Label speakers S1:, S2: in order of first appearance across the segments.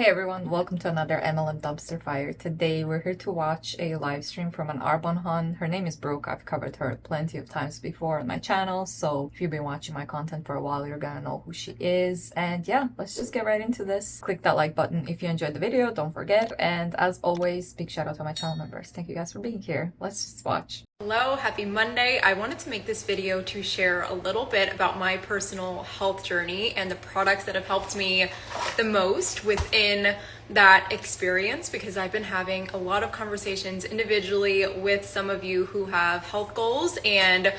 S1: Hey everyone, welcome to another MLM Dumpster Fire. Today we're here to watch a live stream from an arbonne hun. Her name is Brooke. I've covered her plenty of times before on my channel, so if you've been watching my content for a while, you're gonna know who she is. And yeah, let's just get right into this. Click that like button if you enjoyed the video, don't forget. And as always, big shout out to my channel members. Thank you guys for being here. Let's just watch.
S2: Hello, happy Monday. I wanted to make this video to share a little bit about my personal health journey and the products that have helped me the most within that experience, because I've been having a lot of conversations individually with some of you who have health goals and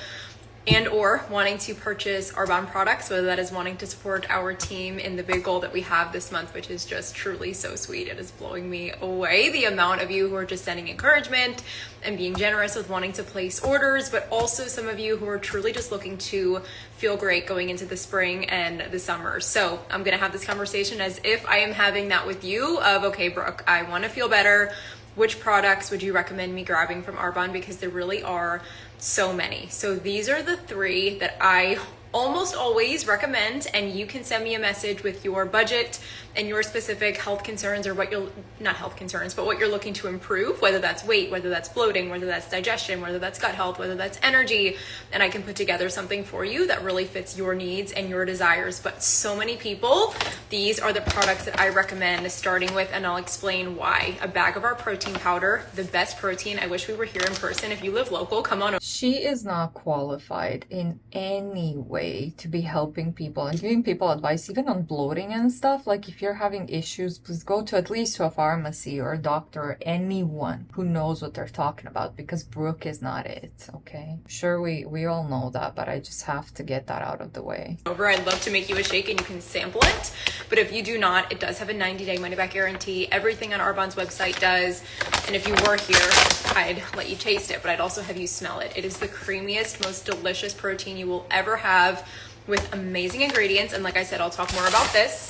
S2: or wanting to purchase arbonne products, whether that is wanting to support our team in the big goal that we have this month, which is just truly so sweet. It is blowing me away, the amount of you who are just sending encouragement and being generous with wanting to place orders, but also some of you who are truly just looking to feel great going into the spring and the summer. So I'm gonna have this conversation as if I am having that with you of, okay, Brooke, I wanna feel better. Which products would you recommend me grabbing from arbonne? Because there really are so many. So these are the three that I almost always recommend, and you can send me a message with your budget and your specific health concerns, or what you're not health concerns, but what you're looking to improve, whether that's weight, whether that's bloating, whether that's digestion, whether that's gut health, whether that's energy, and I can put together something for you that really fits your needs and your desires. But so many people, these are the products that I recommend starting with, and I'll explain why. A bag of our protein powder, the best protein. I wish we were here in person. If you live local, come on over.
S1: She is not qualified in any way to be helping people and giving people advice, even on bloating and stuff. Like, if you're having issues, please go to at least to a pharmacy or a doctor or anyone who knows what they're talking about, because Brooke is not it. Okay, sure, we all know that, but I just have to get that out of the way.
S2: I'd love to make you a shake and you can sample it, but if you do not, it does have a 90-day money-back guarantee. Everything on arbonne's website does, and if you were here, I'd let you taste it, but I'd also have you smell it. It is the creamiest, most delicious protein you will ever have, with amazing ingredients. And like I said, I'll talk more about this,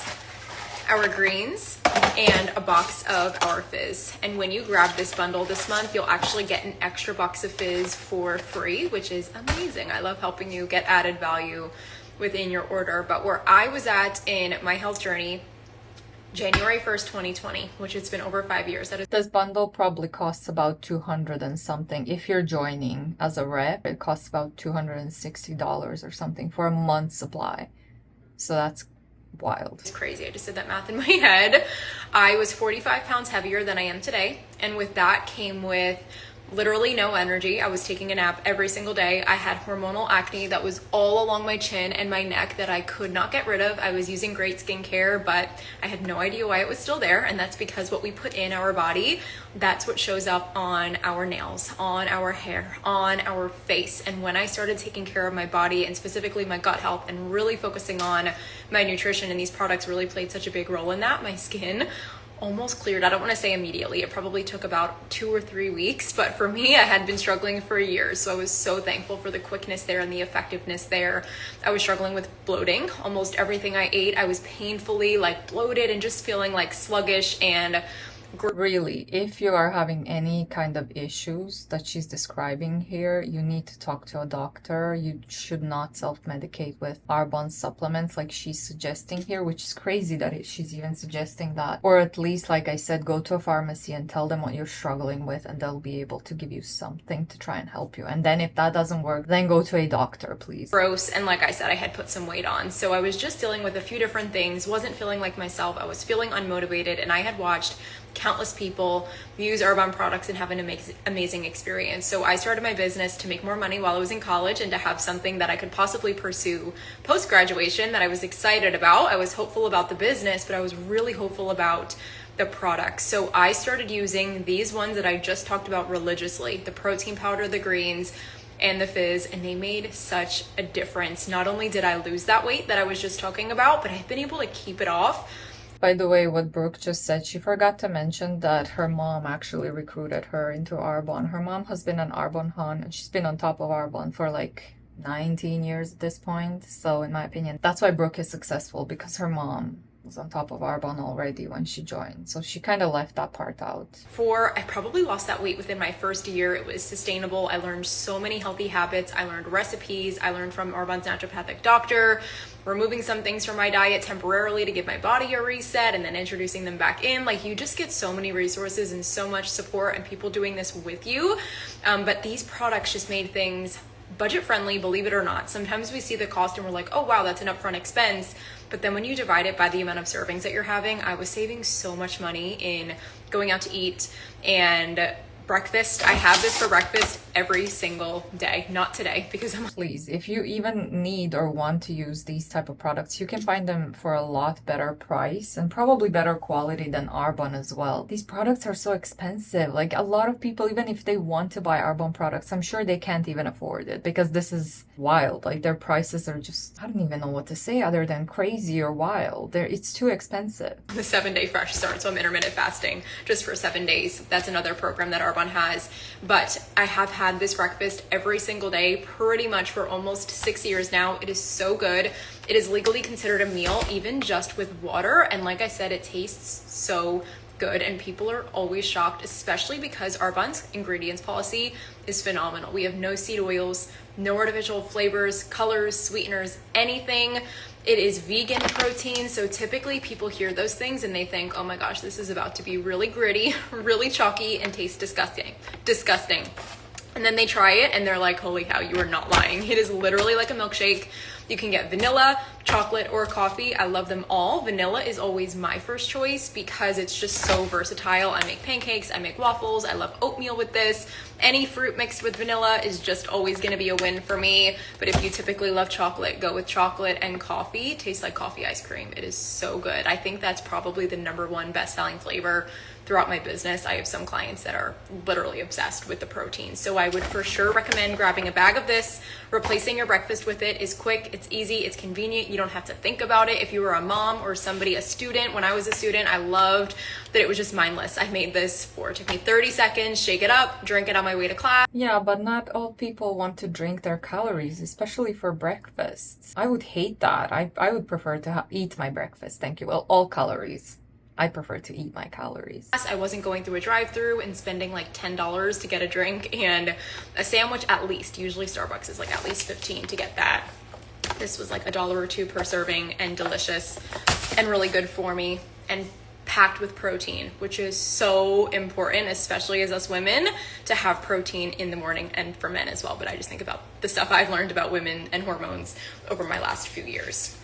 S2: our greens, and a box of our fizz. And when you grab this bundle this month, you'll actually get an extra box of fizz for free, which is amazing. I love helping you get added value within your order. But where I was at in my health journey, January 1st, 2020, which it's been over 5 years.
S1: This bundle probably costs about 200 and something. If you're joining as a rep, it costs about $260 or something for a month's supply. So that's wild.
S2: It's crazy. I just did that math in my head. I was 45 pounds heavier than I am today. And with that came with literally no energy. I was taking a nap every single day. I had hormonal acne that was all along my chin and my neck that I could not get rid of. I was using great skincare, but I had no idea why it was still there. And that's because what we put in our body, that's what shows up on our nails, on our hair, on our face. And when I started taking care of my body, and specifically my gut health, and really focusing on my nutrition, and these products really played such a big role in that, my skin almost cleared. I don't want to say immediately. It probably took about 2 or 3 weeks, but for me, I had been struggling for years. So I was so thankful for the quickness there and the effectiveness there. I was struggling with bloating. Almost everything I ate, I was painfully bloated and just feeling sluggish and
S1: really, if you are having any kind of issues that she's describing here, you need to talk to a doctor. You should not self-medicate with arbonne supplements like she's suggesting here, which is crazy that she's even suggesting that. Or at least, like I said, go to a pharmacy and tell them what you're struggling with, and they'll be able to give you something to try and help you. And then if that doesn't work, then go to a doctor, please.
S2: Gross. And like I said, I had put some weight on. So I was just dealing with a few different things, wasn't feeling like myself. I was feeling unmotivated, and I had watched countless people use arbonne products and have an amazing experience. So I started my business to make more money while I was in college, and to have something that I could possibly pursue post-graduation that I was excited about. I was hopeful about the business, but I was really hopeful about the products. So I started using these ones that I just talked about religiously, the protein powder, the greens, and the fizz, and they made such a difference. Not only did I lose that weight that I was just talking about, but I've been able to keep it off.
S1: By the way, what Brooke just said, she forgot to mention that her mom actually recruited her into arbonne. Her mom has been an arbonne hun, and she's been on top of arbonne for 19 years at this point. So in my opinion, that's why Brooke is successful, because her mom things on top of arbonne already when she joined. So she kind of left that part out.
S2: I probably lost that weight within my first year. It was sustainable. I learned so many healthy habits. I learned recipes. I learned from Arbonne's naturopathic doctor, removing some things from my diet temporarily to give my body a reset and then introducing them back in. Like, you just get so many resources and so much support and people doing this with you. But these products just made things budget friendly, believe it or not. Sometimes we see the cost and we're like, oh wow, that's an upfront expense. But then when you divide it by the amount of servings that you're having, I was saving so much money in going out to eat and breakfast. I have this for breakfast every single day. Not today because I'm...
S1: Please, if you even need or want to use these type of products, you can find them for a lot better price and probably better quality than arbonne as well. These products are so expensive. Like, a lot of people, even if they want to buy arbonne products, I'm sure they can't even afford it because this is wild. Like, their prices are just, I don't even know what to say other than crazy or wild. It's too expensive.
S2: The 7-day fresh start, so I'm intermittent fasting just for 7 days. That's another program that arbonne has. But I have had this breakfast every single day pretty much for almost 6 years now. It is so good. It is legally considered a meal, even just with water. And like I said, it tastes so good, and people are always shocked, especially because Arbonne's ingredients policy is phenomenal. We have no seed oils, no artificial flavors, colors, sweeteners, anything. It is vegan protein, so typically people hear those things and they think, oh my gosh, this is about to be really gritty, really chalky, and taste disgusting. And then they try it and they're like, holy cow, you are not lying. It is literally like a milkshake. You can get vanilla, chocolate, or coffee. I love them all. Vanilla is always my first choice because it's just so versatile. I make pancakes, I make waffles, I love oatmeal with this. Any fruit mixed with vanilla is just always gonna be a win for me. But if you typically love chocolate, go with chocolate and coffee. It tastes like coffee ice cream. It is so good. I think that's probably the #1 best-selling flavor throughout my business. I have some clients that are literally obsessed with the protein. So I would for sure recommend grabbing a bag of this. Replacing your breakfast with it is quick, it's easy, it's convenient. You don't have to think about it. If you were a mom or somebody, a student, when I was a student, I loved that it was just mindless. I made this it took me 30 seconds, shake it up, drink it on my way to class.
S1: Yeah, but not all people want to drink their calories, especially for breakfasts. I would hate that. I would prefer to eat my breakfast. Thank you. Well, all calories. I prefer to eat my calories.
S2: I wasn't going through a drive-through and spending like $10 to get a drink and a sandwich at least. Usually Starbucks is like at least $15 to get that. This was like $1 or $2 per serving and delicious and really good for me and packed with protein, which is so important, especially as us women, to have protein in the morning, and for men as well. But I just think about the stuff I've learned about women and hormones over my last few years.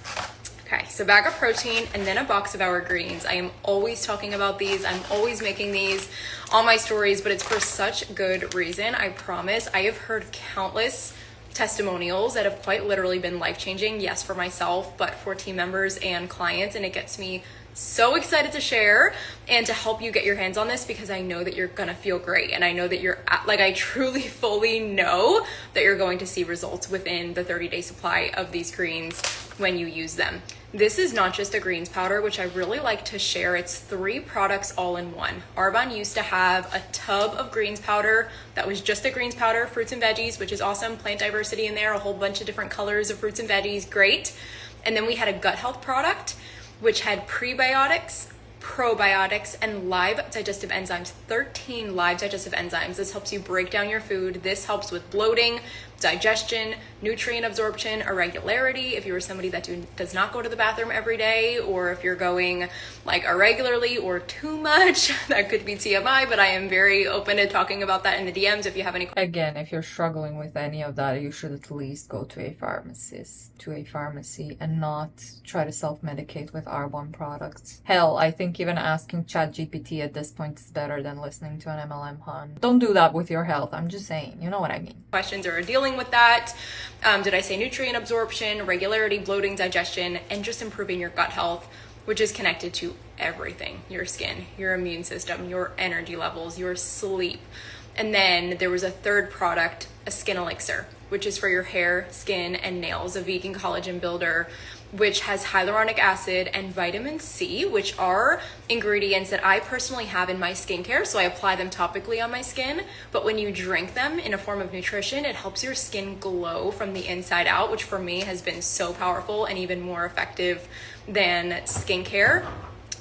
S2: Okay, so bag of protein and then a box of our greens. I am always talking about these. I'm always making these on my stories, but it's for such good reason. I promise. I have heard countless testimonials that have quite literally been life-changing. Yes, for myself, but for team members and clients. And it gets me so excited to share and to help you get your hands on this because I know that you're gonna feel great. And I know that I truly fully know that you're going to see results within the 30-day supply of these greens when you use them. This is not just a greens powder, which I really like to share. It's 3 products all in one. Arbonne used to have a tub of greens powder that was just a greens powder, fruits and veggies, which is awesome. Plant diversity in there, a whole bunch of different colors of fruits and veggies, great. And then we had a gut health product, which had prebiotics, probiotics, and live digestive enzymes, 13 live digestive enzymes. This helps you break down your food. This helps with bloating, digestion, nutrient absorption, irregularity. If you are somebody that does not go to the bathroom every day, or if you're going like irregularly or too much, that could be TMI, but I am very open to talking about that in the DMs if you have any questions.
S1: Again, if you're struggling with any of that, you should at least go to a pharmacy and not try to self-medicate with arbonne products. Hell, I think even asking ChatGPT at this point is better than listening to an MLM hun. Don't do that with your health. I'm just saying, you know what I mean.
S2: Questions or are dealing with that. Did I say nutrient absorption, regularity, bloating, digestion, and just improving your gut health, which is connected to everything, your skin, your immune system, your energy levels, your sleep. And then there was a third product, a skin elixir. which is for your hair, skin, and nails, a vegan collagen builder, which has hyaluronic acid and vitamin C, which are ingredients that I personally have in my skincare. So I apply them topically on my skin, but when you drink them in a form of nutrition, it helps your skin glow from the inside out, which for me has been so powerful and even more effective than skincare.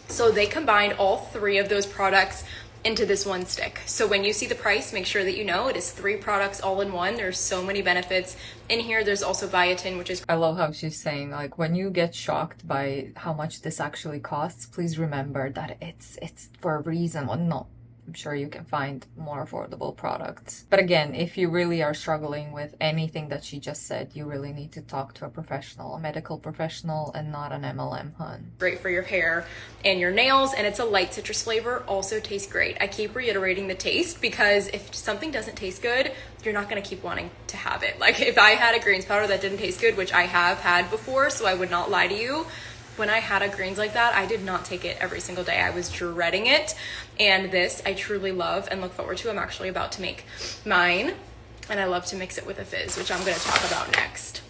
S2: So they combined all 3 of those products into this one stick. So when you see the price, make sure that you know it is 3 products all in one. There's so many benefits in here. There's also biotin, which is...
S1: I love how she's saying, like, when you get shocked by how much this actually costs, please remember that it's for a reason. Well, no, I'm sure you can find more affordable products. But again, if you really are struggling with anything that she just said, you really need to talk to a professional, a medical professional, and not an MLM, hun.
S2: Great for your hair and your nails, and it's a light citrus flavor, also tastes great. I keep reiterating the taste because if something doesn't taste good, you're not gonna keep wanting to have it. Like if I had a greens powder that didn't taste good, which I have had before, so I would not lie to you, when I had a greens like that, I did not take it every single day. I was dreading it. And this I truly love and look forward to. I'm actually about to make mine, and I love to mix it with a fizz, which I'm gonna talk about next.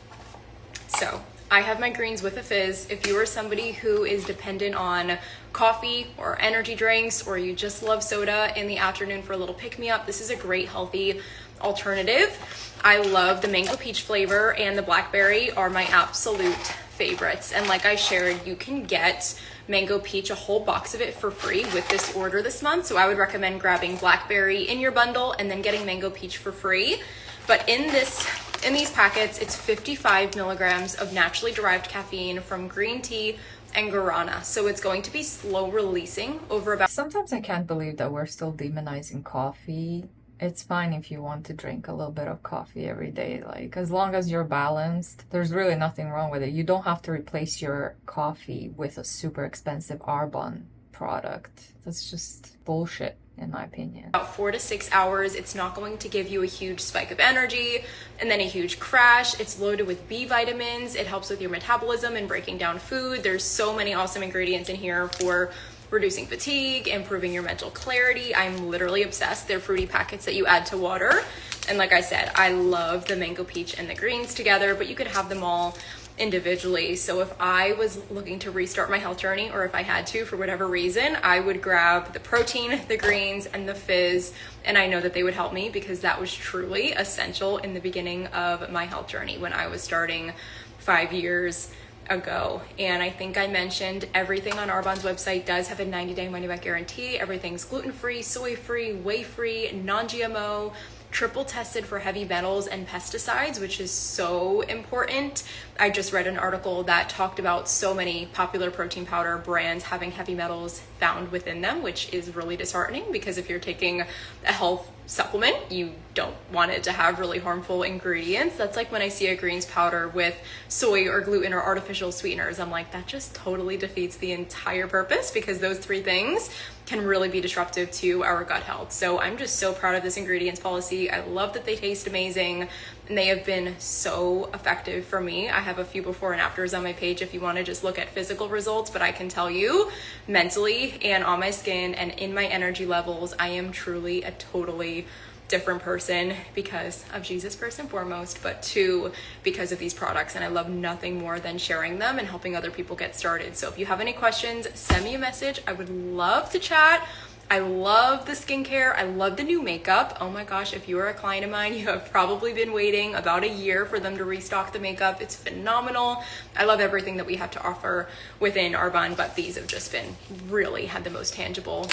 S2: So I have my greens with a fizz. If you are somebody who is dependent on coffee or energy drinks, or you just love soda in the afternoon for a little pick-me-up, this is a great healthy alternative. I love the mango peach flavor, and the blackberry are my absolute favorites. And like I shared, you can get mango peach, a whole box of it for free with this order this month. So I would recommend grabbing blackberry in your bundle and then getting mango peach for free. But in these packets, it's 55 milligrams of naturally derived caffeine from green tea and guarana. So it's going to be slow releasing over about...
S1: Sometimes I can't believe that we're still demonizing coffee. It's fine if you want to drink a little bit of coffee every day. Like, as long as you're balanced, there's really nothing wrong with it. You don't have to replace your coffee with a super expensive arbonne product. That's just bullshit, in my opinion.
S2: About 4 to 6 hours. It's not going to give you a huge spike of energy and then a huge crash. It's loaded with B vitamins. It helps with your metabolism and breaking down food. There's so many awesome ingredients in here for reducing fatigue, improving your mental clarity. I'm literally obsessed. They're fruity packets that you add to water. And like I said, I love the mango peach and the greens together, but you could have them all individually. So if I was looking to restart my health journey, or if I had to for whatever reason, I would grab the protein, the greens, and the fizz. And I know that they would help me because that was truly essential in the beginning of my health journey when I was starting 5 years ago. And I think I mentioned everything on Arbonne's website does have a 90-day money-back guarantee. Everything's gluten-free, soy-free, whey-free, non-GMO, triple tested for heavy metals and pesticides, which is so important. I just read an article that talked about so many popular protein powder brands having heavy metals found within them, which is really disheartening because if you're taking a health supplement, you don't want it to have really harmful ingredients. That's like when I see a greens powder with soy or gluten or artificial sweeteners, I'm like, that just totally defeats the entire purpose because those 3 things can really be disruptive to our gut health. So I'm just so proud of this ingredients policy. I love that they taste amazing and they have been so effective for me. I have a few before and afters on my page if you want to just look at physical results, but I can tell you mentally and on my skin and in my energy levels, I am truly a totally different person because of Jesus first and foremost, but 2, because of these products. And I love nothing more than sharing them and helping other people get started. So if you have any questions, send me a message. I would love to chat. I love the skincare. I love the new makeup. Oh my gosh, if you are a client of mine, you have probably been waiting about a year for them to restock the makeup. It's phenomenal. I love everything that we have to offer within Arbonne, but these have just been really had the most tangible,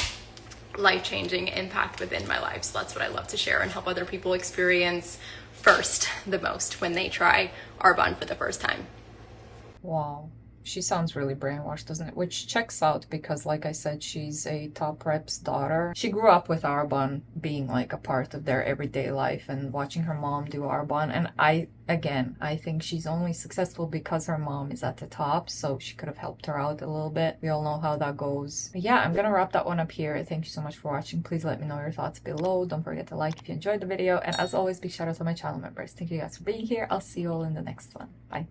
S2: life-changing impact within my life. So that's what I love to share and help other people experience first the most when they try Arbonne for the first time.
S1: Wow. She sounds really brainwashed, doesn't it? Which checks out because, like I said, she's a top rep's daughter. She grew up with Arbonne being like a part of their everyday life and watching her mom do Arbonne. And I think she's only successful because her mom is at the top, so she could have helped her out a little bit. We all know how that goes. But yeah, I'm gonna wrap that one up here. Thank you so much for watching. Please let me know your thoughts below. Don't forget to like if you enjoyed the video. And as always, big shout out to my channel members. Thank you guys for being here. I'll see you all in the next one. Bye.